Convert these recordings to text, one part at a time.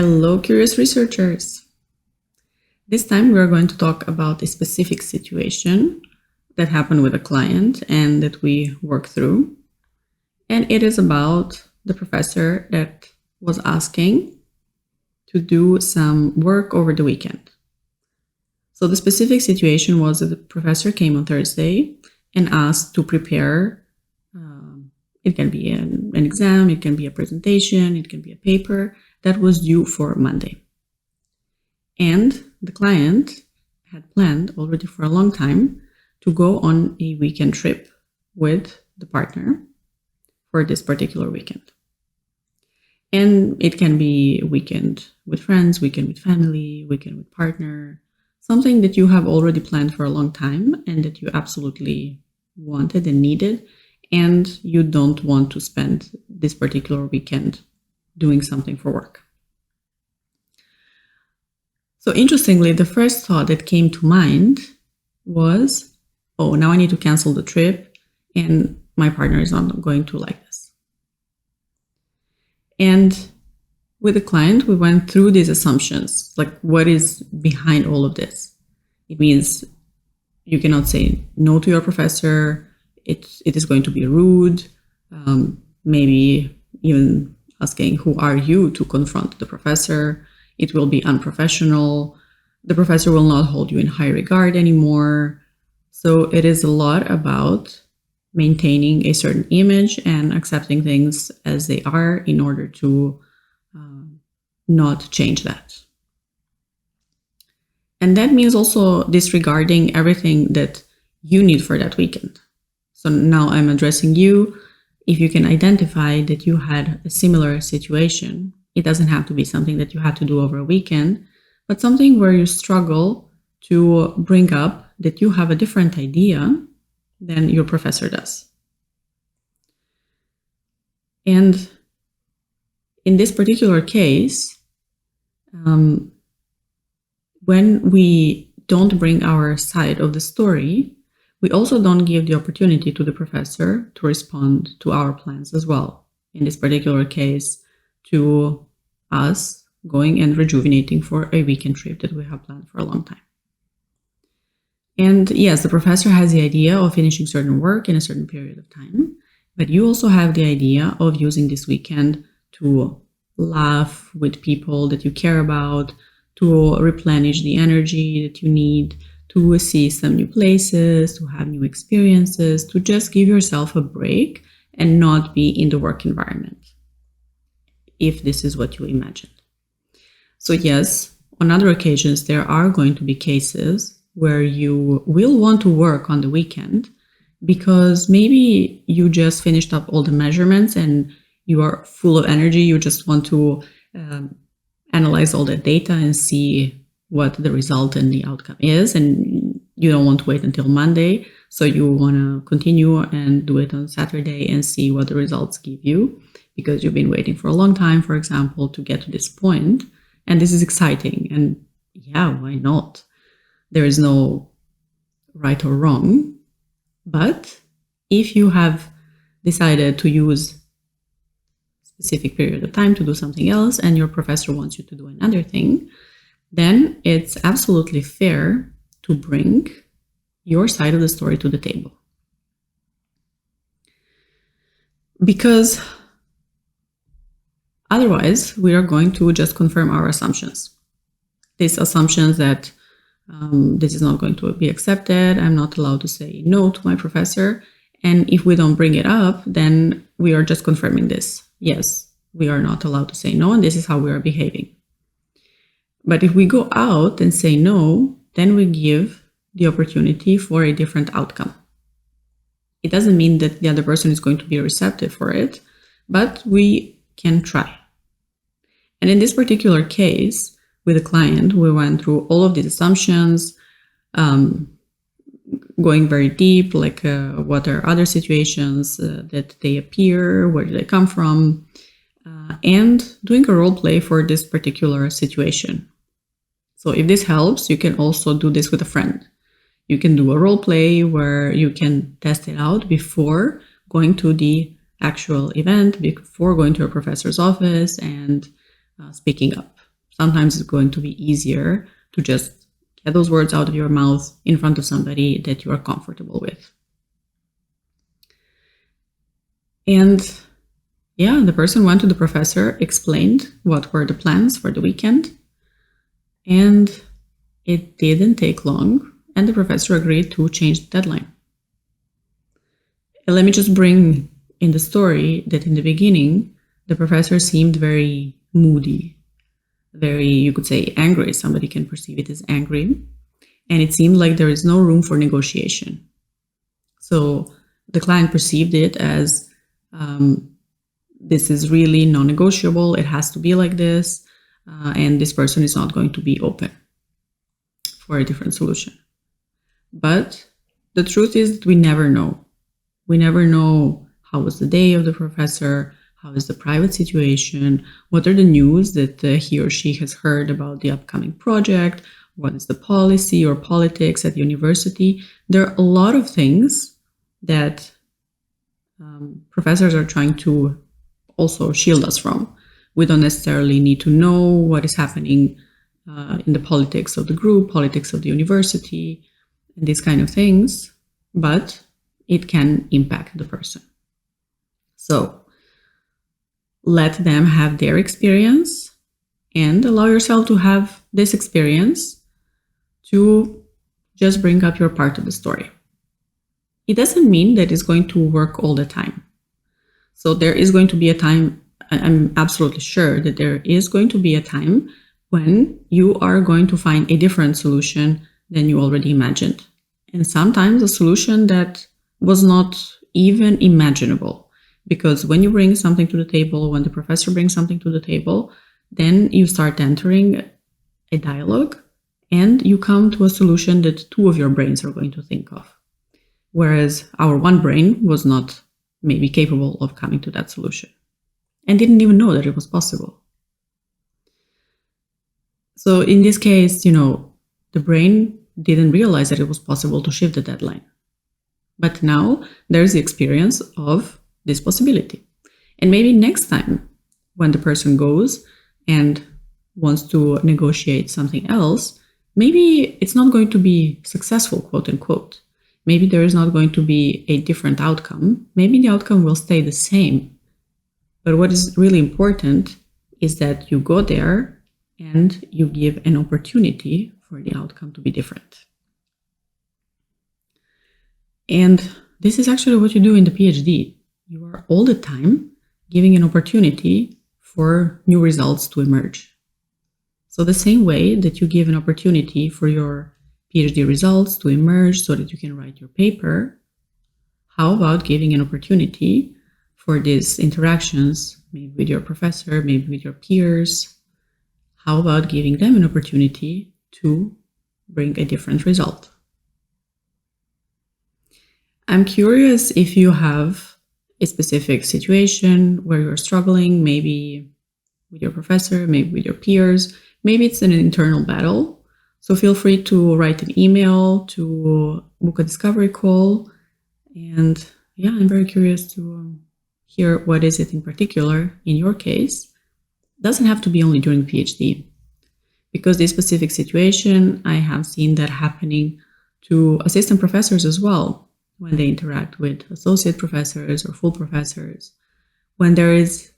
Hello, curious researchers. This time we're going to talk about a specific situation that happened with a client and that we worked through. And it is about the professor that was asking to do some work over the weekend. So the specific situation was that the professor came on Thursday and asked to prepare. It can be an exam, it can be a presentation, it can be a paper that was due for Monday. And the client had planned already for a long time to go on a weekend trip with the partner for this particular weekend. And it can be a weekend with friends, weekend with family, weekend with partner, something that you have already planned for a long time and that you absolutely wanted and needed, and you don't want to spend this particular weekend doing something for work. So interestingly, the first thought that came to mind was, oh, now I need to cancel the trip and my partner is not going to like this. And with the client, we went through these assumptions, like what is behind all of this. It means you cannot say no to your professor. It is going to be rude, maybe even asking, who are you to confront the professor? It will be unprofessional. The professor will not hold you in high regard anymore. So it is a lot about maintaining a certain image and accepting things as they are in order to not change that. And that means also disregarding everything that you need for that weekend. So now I'm addressing you. If you can identify that you had a similar situation, it doesn't have to be something that you had to do over a weekend, but something where you struggle to bring up that you have a different idea than your professor does. And in this particular case, when we don't bring our side of the story, we also don't give the opportunity to the professor to respond to our plans as well. In this particular case, to us going and rejuvenating for a weekend trip that we have planned for a long time. And yes, the professor has the idea of finishing certain work in a certain period of time, but you also have the idea of using this weekend to laugh with people that you care about, to replenish the energy that you need, to see some new places, to have new experiences, to just give yourself a break and not be in the work environment, if this is what you imagined. So yes, on other occasions, there are going to be cases where you will want to work on the weekend because maybe you just finished up all the measurements and you are full of energy. You just want to analyze all the data and see what the result and the outcome is, and you don't want to wait until Monday, so you want to continue and do it on Saturday and see what the results give you, because you've been waiting for a long time, for example, to get to this point, and this is exciting, and yeah, why not? There is no right or wrong, but if you have decided to use a specific period of time to do something else and your professor wants you to do another thing, then it's absolutely fair to bring your side of the story to the table. Because otherwise, we are going to just confirm our assumptions. These assumptions that this is not going to be accepted, I'm not allowed to say no to my professor. And if we don't bring it up, then we are just confirming this. Yes, we are not allowed to say no, and this is how we are behaving. But if we go out and say no, then we give the opportunity for a different outcome. It doesn't mean that the other person is going to be receptive for it, but we can try. And in this particular case, with a client, we went through all of these assumptions, going very deep, like what are other situations that they appear, where do they come from, and doing a role play for this particular situation. So if this helps, you can also do this with a friend. You can do a role play where you can test it out before going to the actual event, before going to a professor's office and speaking up. Sometimes it's going to be easier to just get those words out of your mouth in front of somebody that you are comfortable with. And yeah, the person went to the professor, explained what were the plans for the weekend, and it didn't take long, and the professor agreed to change the deadline. And let me just bring in the story that in the beginning, the professor seemed very moody, very, you could say, angry. Somebody can perceive it as angry. And it seemed like there is no room for negotiation. So the client perceived it as, this is really non-negotiable. It has to be like this. And this person is not going to be open for a different solution. But the truth is that we never know. We never know how was the day of the professor, how is the private situation, what are the news that he or she has heard about the upcoming project, what is the policy or politics at the university. There are a lot of things that professors are trying to also shield us from. We don't necessarily need to know what is happening in the politics of the group, politics of the university, and these kind of things, but it can impact the person. So let them have their experience and allow yourself to have this experience to just bring up your part of the story. It doesn't mean that it's going to work all the time. So there is going to be a time, I'm absolutely sure that there is going to be a time when you are going to find a different solution than you already imagined. And sometimes a solution that was not even imaginable. Because when you bring something to the table, when the professor brings something to the table, then you start entering a dialogue and you come to a solution that two of your brains are going to think of. Whereas our one brain was not maybe capable of coming to that solution and didn't even know that it was possible. So in this case, the brain didn't realize that it was possible to shift the deadline. But now there's the experience of this possibility. And maybe next time when the person goes and wants to negotiate something else, maybe it's not going to be successful, quote unquote. Maybe there is not going to be a different outcome. Maybe the outcome will stay the same. But what is really important is that you go there and you give an opportunity for the outcome to be different. And this is actually what you do in the PhD. You are all the time giving an opportunity for new results to emerge. So the same way that you give an opportunity for your PhD results to emerge so that you can write your paper, how about giving an opportunity for these interactions, maybe with your professor, maybe with your peers? How about giving them an opportunity to bring a different result? I'm curious if you have a specific situation where you're struggling, maybe with your professor, maybe with your peers, maybe it's an internal battle. So feel free to write an email, to book a discovery call. And yeah, I'm very curious to hear what is it in particular in your case. It doesn't have to be only during PhD, because this specific situation, I have seen that happening to assistant professors as well, when they interact with associate professors or full professors, when there is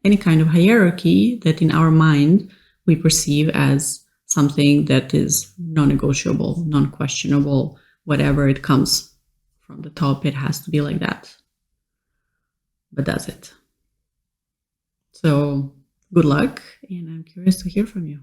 any kind of hierarchy that in our mind we perceive as something that is non-negotiable, non-questionable, whatever it comes from the top, it has to be like that. But that's it. So good luck, and I'm curious to hear from you.